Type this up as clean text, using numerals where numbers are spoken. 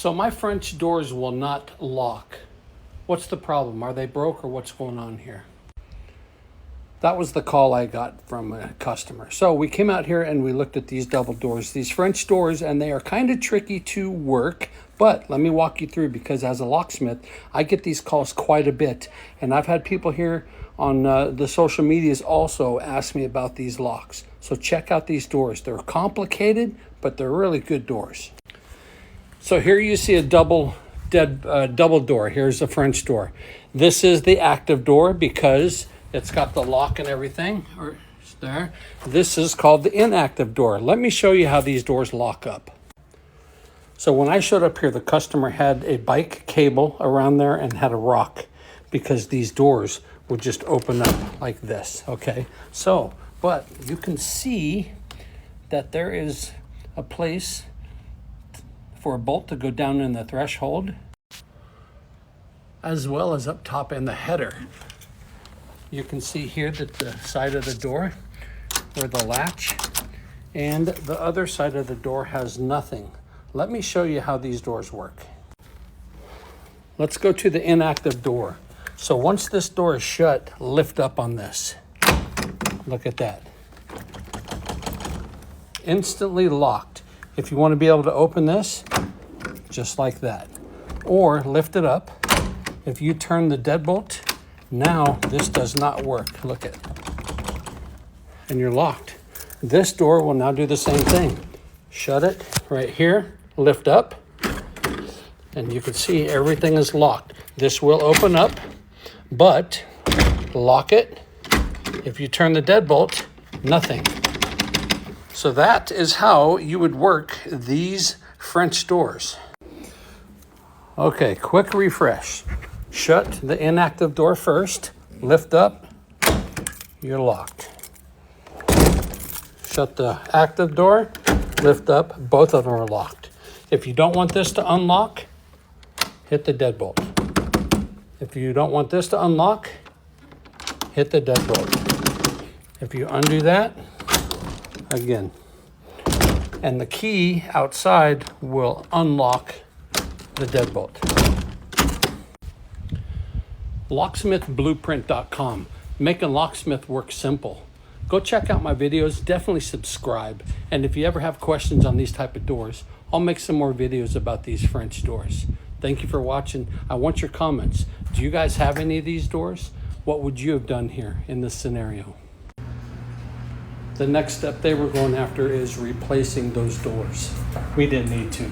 So my French doors will not lock. What's the problem? Are they broke or what's going on here? That was the call I got from a customer. So we came out here and we looked at these double doors, these French doors, and they are kind of tricky to work. But let me walk you through, because as a locksmith, I get these calls quite a bit. And I've had people here on the social medias also ask me about these locks. So check out these doors. They're complicated, but they're really good doors. So here you see a double door. Here's a French door. This is the active door because it's got the lock and everything. Or there. This is called the inactive door. Let me show you how these doors lock up. So when I showed up here, the customer had a bike cable around there and had a rock, because these doors would just open up like this. Okay. So, but you can see that there is a place for a bolt to go down in the threshold, as well as up top in the header. You can see here that the side of the door where the latch, and the other side of the door has nothing. Let me show you how these doors work. Let's go to the inactive door. So once this door is shut, lift up on this. Look at that. Instantly locked. If you want to be able to open this, just like that, or lift it up. If you turn the deadbolt, now this does not work. Look at, and you're locked. This door will now do the same thing. Shut it right here, lift up, and you can see everything is locked. This will open up, but lock it. If you turn the deadbolt, nothing. So that is how you would work these French doors. Okay, quick refresh. Shut the inactive door first, lift up, you're locked. Shut the active door, lift up, both of them are locked. If you don't want this to unlock, hit the deadbolt. If you don't want this to unlock, hit the deadbolt. If you undo that, again. And the key outside will unlock the deadbolt. Locksmithblueprint.com. Making locksmith work simple. Go check out my videos. Definitely subscribe. And if you ever have questions on these type of doors, I'll make some more videos about these French doors. Thank you for watching. I want your comments. Do you guys have any of these doors? What would you have done here in this scenario? The next step they were going after is replacing those doors. We didn't need to.